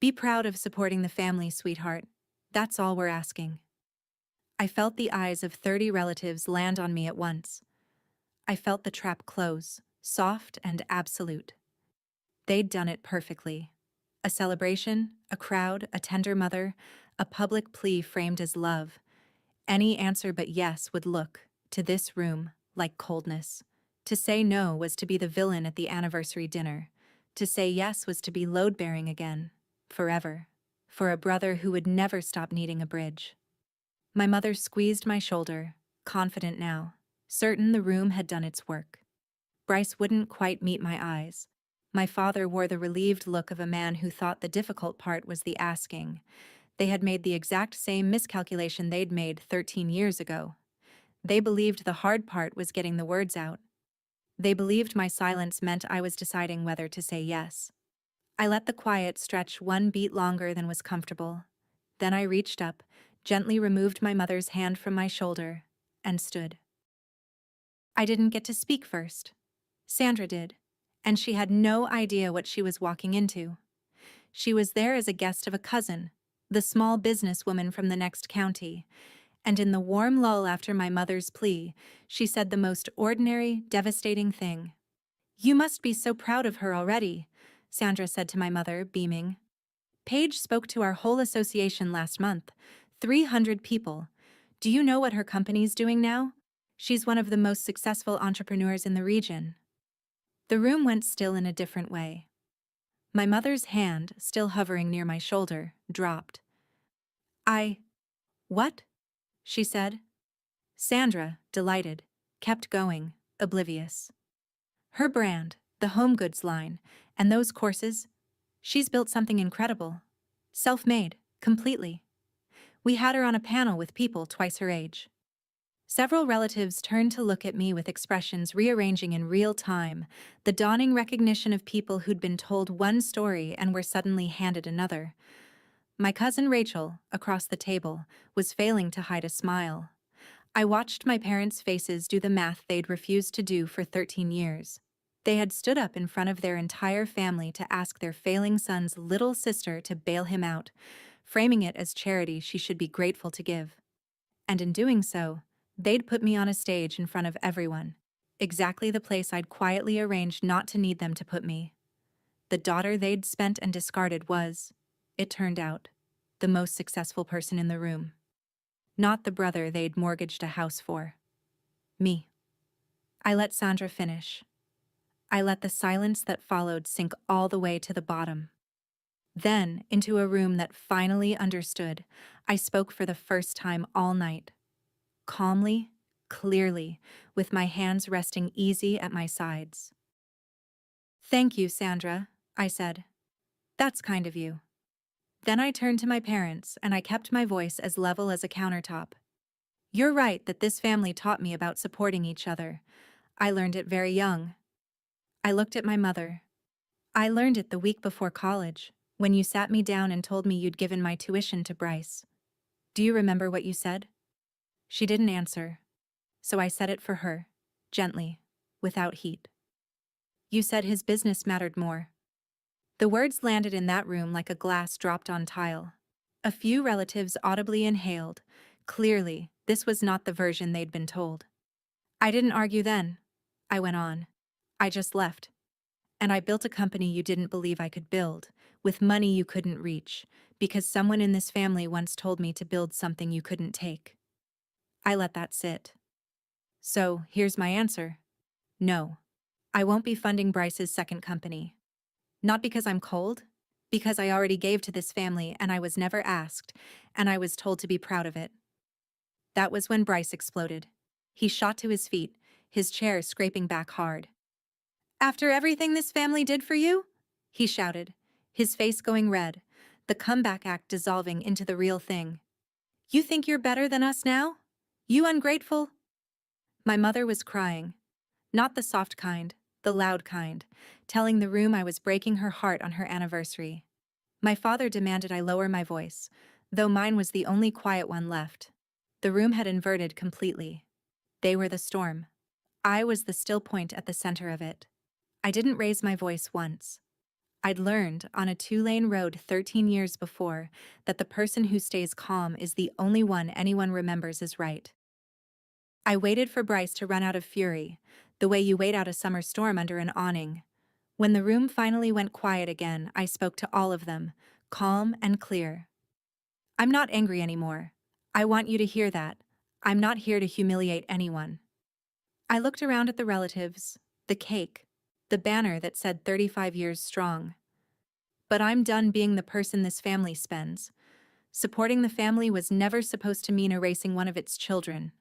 "Be proud of supporting the family, sweetheart. That's all we're asking." I felt the eyes of 30 relatives land on me at once. I felt the trap close, soft and absolute. They'd done it perfectly. A celebration, a crowd, a tender mother, a public plea framed as love. Any answer but yes would look, to this room, like coldness. To say no was to be the villain at the anniversary dinner. To say yes was to be load-bearing again, forever, for a brother who would never stop needing a bridge. My mother squeezed my shoulder, confident now, certain the room had done its work. Bryce wouldn't quite meet my eyes. My father wore the relieved look of a man who thought the difficult part was the asking. They had made the exact same miscalculation they'd made 13 years ago. They believed the hard part was getting the words out. They believed my silence meant I was deciding whether to say yes. I let the quiet stretch one beat longer than was comfortable. Then I reached up, gently removed my mother's hand from my shoulder, and stood. I didn't get to speak first. Sandra did, and she had no idea what she was walking into. She was there as a guest of a cousin, the small businesswoman from the next county, and in the warm lull after my mother's plea, she said the most ordinary, devastating thing. "You must be so proud of her already," Sandra said to my mother, beaming. "Paige spoke to our whole association last month, 300 people. Do you know what her company's doing now? She's one of the most successful entrepreneurs in the region." The room went still in a different way. My mother's hand, still hovering near my shoulder, dropped. What?" she said. Sandra, delighted, kept going, oblivious. "Her brand, the home goods line, and those courses, she's built something incredible. Self-made, completely. We had her on a panel with people twice her age." Several relatives turned to look at me with expressions rearranging in real time, the dawning recognition of people who'd been told one story and were suddenly handed another. My cousin Rachel, across the table, was failing to hide a smile. I watched my parents' faces do the math they'd refused to do for 13 years. They had stood up in front of their entire family to ask their failing son's little sister to bail him out, framing it as charity she should be grateful to give. And in doing so, they'd put me on a stage in front of everyone, exactly the place I'd quietly arranged not to need them to put me. The daughter they'd spent and discarded was, it turned out, the most successful person in the room. Not the brother they'd mortgaged a house for. Me. I let Sandra finish. I let the silence that followed sink all the way to the bottom. Then, into a room that finally understood, I spoke for the first time all night. Calmly, clearly, with my hands resting easy at my sides. "Thank you, Sandra," I said. "That's kind of you." Then I turned to my parents and I kept my voice as level as a countertop. "You're right that this family taught me about supporting each other. I learned it very young." I looked at my mother. "I learned it the week before college, when you sat me down and told me you'd given my tuition to Bryce. Do you remember what you said?" She didn't answer, so I said it for her, gently, without heat. "You said his business mattered more." The words landed in that room like a glass dropped on tile. A few relatives audibly inhaled. Clearly, this was not the version they'd been told. "I didn't argue then," I went on. "I just left. And I built a company you didn't believe I could build, with money you couldn't reach, because someone in this family once told me to build something you couldn't take. I let that sit. So, here's my answer. No. I won't be funding Bryce's second company. Not because I'm cold, because I already gave to this family and I was never asked, and I was told to be proud of it. That was when Bryce exploded. He shot to his feet, his chair scraping back hard. After everything this family did for you? He shouted, his face going red, the comeback act dissolving into the real thing. You think you're better than us now? You ungrateful? My mother was crying. Not the soft kind, the loud kind, telling the room I was breaking her heart on her anniversary. My father demanded I lower my voice, though mine was the only quiet one left. The room had inverted completely. They were the storm. I was the still point at the center of it. I didn't raise my voice once. I'd learned, on a two-lane road 13 years before, that the person who stays calm is the only one anyone remembers is right. I waited for Bryce to run out of fury, the way you wait out a summer storm under an awning. When the room finally went quiet again, I spoke to all of them, calm and clear. I'm not angry anymore. I want you to hear that. I'm not here to humiliate anyone. I looked around at the relatives, the cake, the banner that said 35 years strong. But I'm done being the person this family spends. Supporting the family was never supposed to mean erasing one of its children.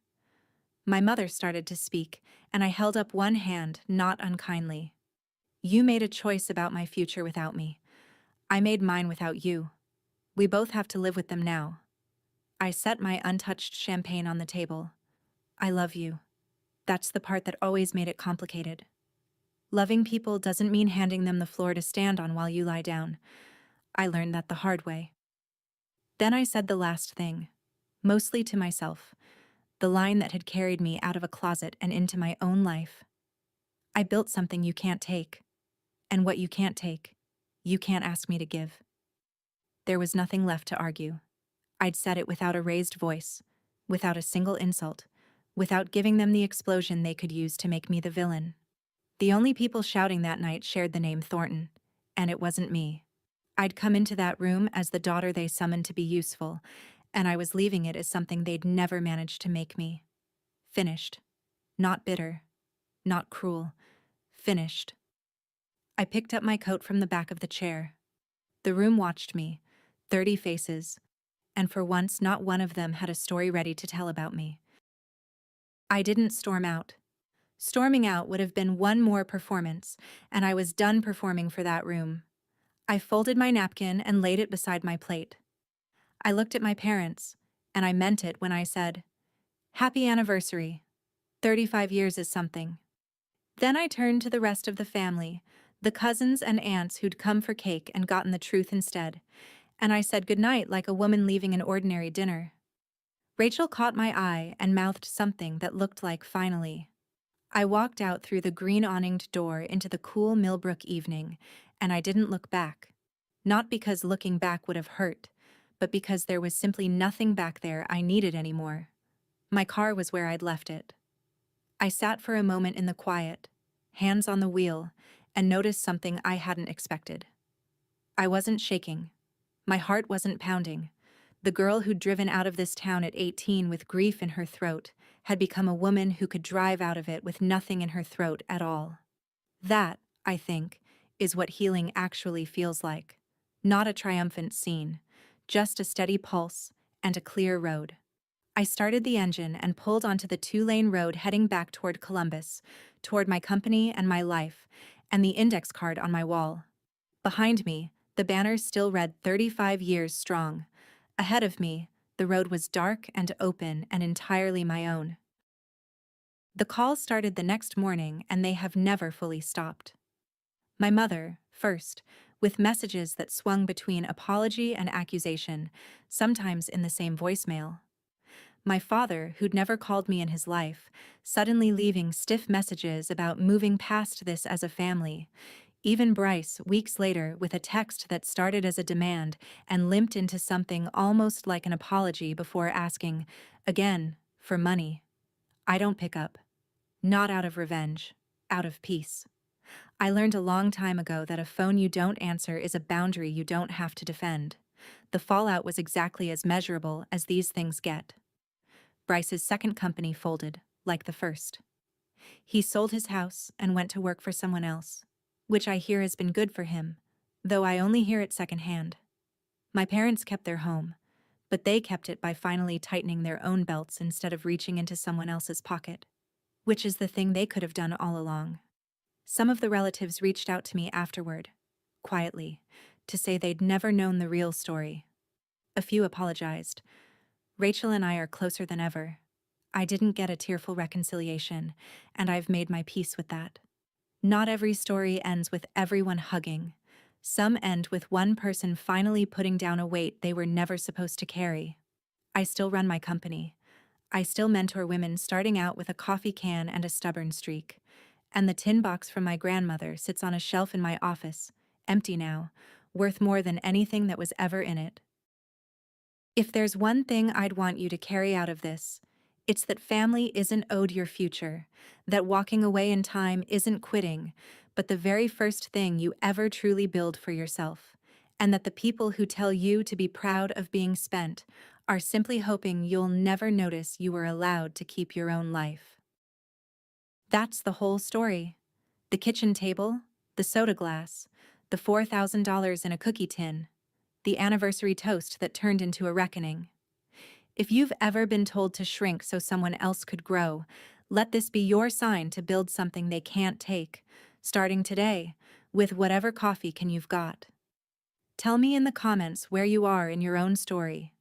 My mother started to speak, and I held up one hand, not unkindly. You made a choice about my future without me. I made mine without you. We both have to live with them now. I set my untouched champagne on the table. I love you. That's the part that always made it complicated. Loving people doesn't mean handing them the floor to stand on while you lie down. I learned that the hard way. Then I said the last thing, mostly to myself, the line that had carried me out of a closet and into my own life. I built something you can't take. And what you can't take, you can't ask me to give. There was nothing left to argue. I'd said it without a raised voice, without a single insult, without giving them the explosion they could use to make me the villain. The only people shouting that night shared the name Thornton, and it wasn't me. I'd come into that room as the daughter they summoned to be useful, and I was leaving it as something they'd never managed to make me. Finished. Not bitter. Not cruel. Finished. I picked up my coat from the back of the chair. The room watched me, 30 faces, and for once not one of them had a story ready to tell about me. I didn't storm out. Storming out would have been one more performance, and I was done performing for that room. I folded my napkin and laid it beside my plate. I looked at my parents, and I meant it when I said, "Happy anniversary. 35 years is something." Then I turned to the rest of the family, the cousins and aunts who'd come for cake and gotten the truth instead, and I said goodnight like a woman leaving an ordinary dinner. Rachel caught my eye and mouthed something that looked like finally. I walked out through the green-awninged door into the cool Millbrook evening, and I didn't look back. Not because looking back would have hurt, but because there was simply nothing back there I needed anymore. My car was where I'd left it. I sat for a moment in the quiet, hands on the wheel, and noticed something I hadn't expected. I wasn't shaking. My heart wasn't pounding. The girl who'd driven out of this town at 18 with grief in her throat had become a woman who could drive out of it with nothing in her throat at all. That, I think, is what healing actually feels like. Not a triumphant scene, just a steady pulse and a clear road. I started the engine and pulled onto the two-lane road heading back toward Columbus, toward my company and my life, and the index card on my wall. Behind me, the banner still read 35 years strong. Ahead of me, the road was dark and open and entirely my own. The calls started the next morning, and they have never fully stopped. My mother, first, with messages that swung between apology and accusation, sometimes in the same voicemail. My father, who'd never called me in his life, suddenly leaving stiff messages about moving past this as a family. Even Bryce, weeks later, with a text that started as a demand and limped into something almost like an apology before asking, again, for money. I don't pick up. Not out of revenge, out of peace. I learned a long time ago that a phone you don't answer is a boundary you don't have to defend. The fallout was exactly as measurable as these things get. Bryce's second company folded, like the first. He sold his house and went to work for someone else, which I hear has been good for him, though I only hear it secondhand. My parents kept their home, but they kept it by finally tightening their own belts instead of reaching into someone else's pocket, which is the thing they could have done all along. Some of the relatives reached out to me afterward, quietly, to say they'd never known the real story. A few apologized. Rachel and I are closer than ever. I didn't get a tearful reconciliation, and I've made my peace with that. Not every story ends with everyone hugging. Some end with one person finally putting down a weight they were never supposed to carry. I still run my company. I still mentor women starting out with a coffee can and a stubborn streak. And the tin box from my grandmother sits on a shelf in my office, empty now, worth more than anything that was ever in it. If there's one thing I'd want you to carry out of this, it's that family isn't owed your future, that walking away in time isn't quitting, but the very first thing you ever truly build for yourself, and that the people who tell you to be proud of being spent are simply hoping you'll never notice you were allowed to keep your own life. That's the whole story. The kitchen table, the soda glass, the $4,000 in a cookie tin, the anniversary toast that turned into a reckoning. If you've ever been told to shrink so someone else could grow, let this be your sign to build something they can't take, starting today, with whatever coffee can you've got. Tell me in the comments where you are in your own story.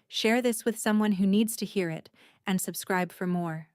Share this with someone who needs to hear it, and subscribe for more.